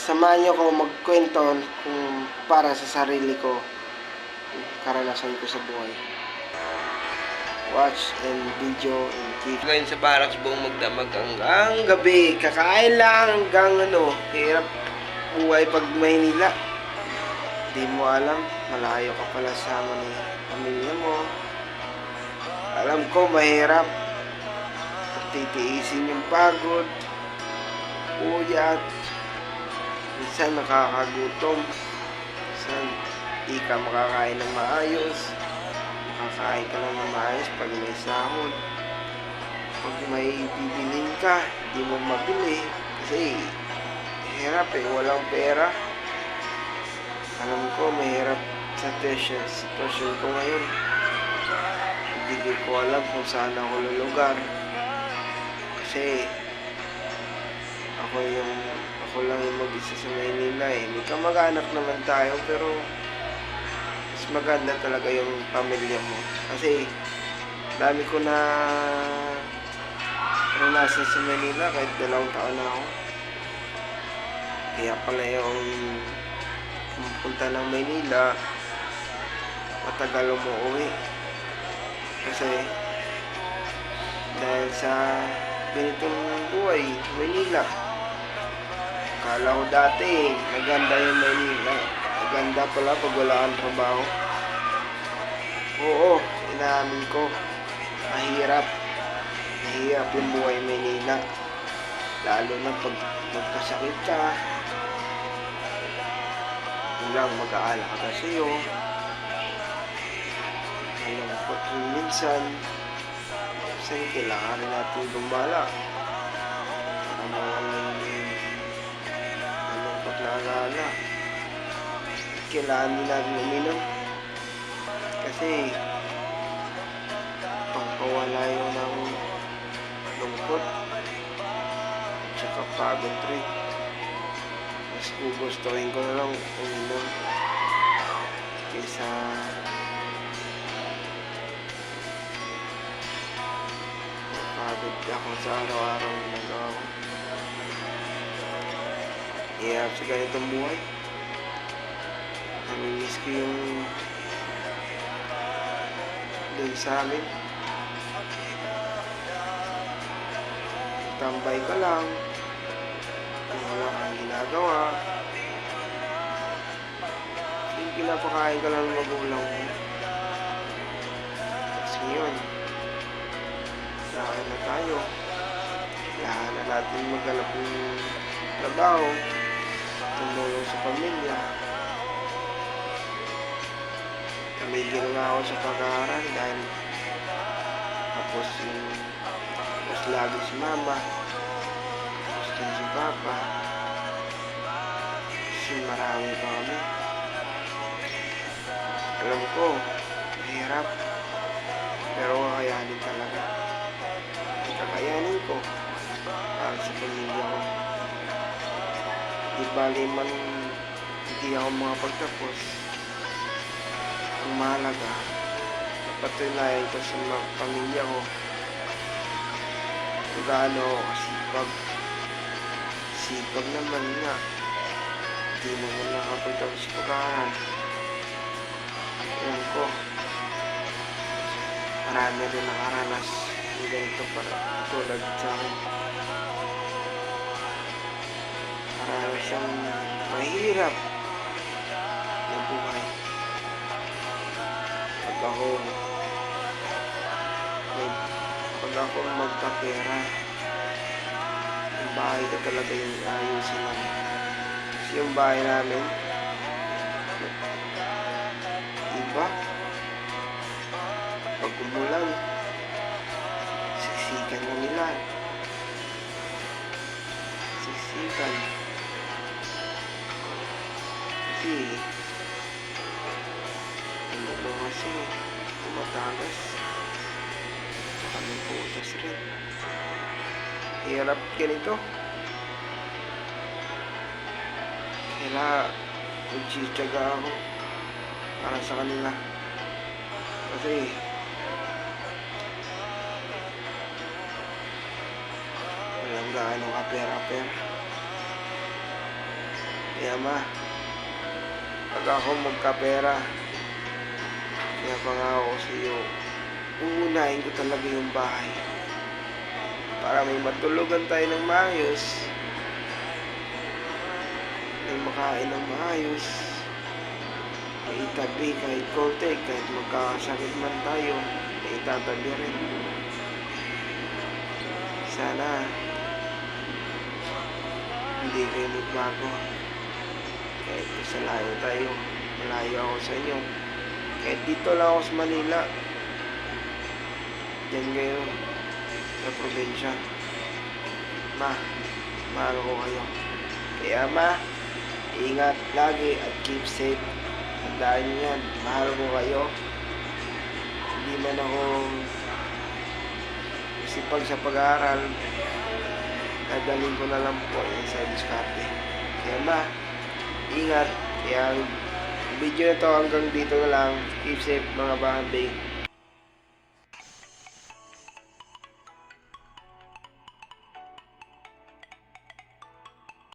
Samahan niyo ko magkwento kung para sa sarili ko, karanasan ko sa buhay. Watch and video and keep. Ngayon sa barracks buong magdamag hanggang gabi. Kakain lang hanggang hirap buhay pag Maynila. Di mo alam, malayo ka pala sa pamilya mo. Alam ko mahirap. Titiisin yung pagod, uyat, minsan nakakagutom, minsan di ka makakain ng maayos, makakain ka lang ng maayos pag may sahod. Pag may bibilin ka, di mo mabili kasi hirap walang pera. Alam ko mahirap sa sitwasyon ko ngayon. Hindi ko alam kung saan ako lulugar. Kasi ako lang yung mag-isa sa Maynila May kamag-anak naman tayo pero mas maganda talaga yung pamilya mo. Kasi dami ko na naranasan sa Maynila kahit 2 taon na ako. Kaya pala yung pumunta ng Maynila matagal umuwi. Kasi dahil sa ganitong buhay, Maynila. Akala ko dati, maganda yung Maynila. Maganda pala pag wala kang trabaho. Oo, inamin ko. Mahirap. Mahirap yung buhay Maynila. Lalo na pag magkasakit ka. Walang mag-aalala ka sa'yo. Malungkot rin minsan. Kasi kailangan rin natin lumala para mawala yung malungkot na alala. Kailangan din natin uminom kasi pangkawala yun ng lungkot at saka pagod rin. Mas gugustuhin ko na lang uminom kaysa pagod ako sa araw-araw na nagawa ko. Hirap sa ganitong buhay. Namimiss ko yung dun sa amin. Tambay ka lang. Kung wala kang ginagawa. Yung pinapakain ka lang ng magulang mo. Tapos ngayon, kailangan na tayo. Kailangan na natin maghanap ng trabaho, tumulong sa pamilya. Tumigil nga ako sa pag-aaral dahil tapos lagi si mama, tapos din si papa, kasi marami pa kami. Alam ko, mahirap, pero kakayanin talaga. Kakayanin ko para sa pamilya ko. Di bali man hindi ako makapagtapos. Ang mahalaga, napatunayan ko sa mga pamilya ko kung gaano ako kasipag. Sipag naman nga. Hindi naman nakapagtapos sa pag-aaral. Alam ko, marami rin nakaranas ng ganito para tulad sa akin. Marami siyang mahirap na buhay. Pag ako magkapera, yung bahay ko talaga yung ayusin namin. Kasi yung bahay namin, iba. Pag umulan, siksikan na nila. Siksikan. Kasi, kasi tumatagas. Saka may putas rin. Hirap ganito. Kaya nagsitsaga ako para sa kanila. Kasi walang gaano ka pera-pera. Kaya ma, pag ako magkapera, kaya pangako ko sa iyo, uunahin ko talaga yung bahay. Para may matulugan tayo ng maayos, may makain ng maayos, may itabi kahit konti, kahit magkakasakit man tayo, may itatabi rin. Sana hindi kayo magbago. Kahit sa layo tayo, malayo ako sa inyo. Kahit dito lang ako sa Manila, diyan ngayon sa probinsya. Ma, mahal ko kayo. Kaya ma, ingat lagi at keep safe. Tandaan niyo yan, mahal ko kayo. Hindi man ako sipag sa pag-aaral, dadalhin ko na lang po yan sa diskarte. Kaya ma, ingat. Kaya video na to hanggang dito na lang. Keep safe mga bahambing.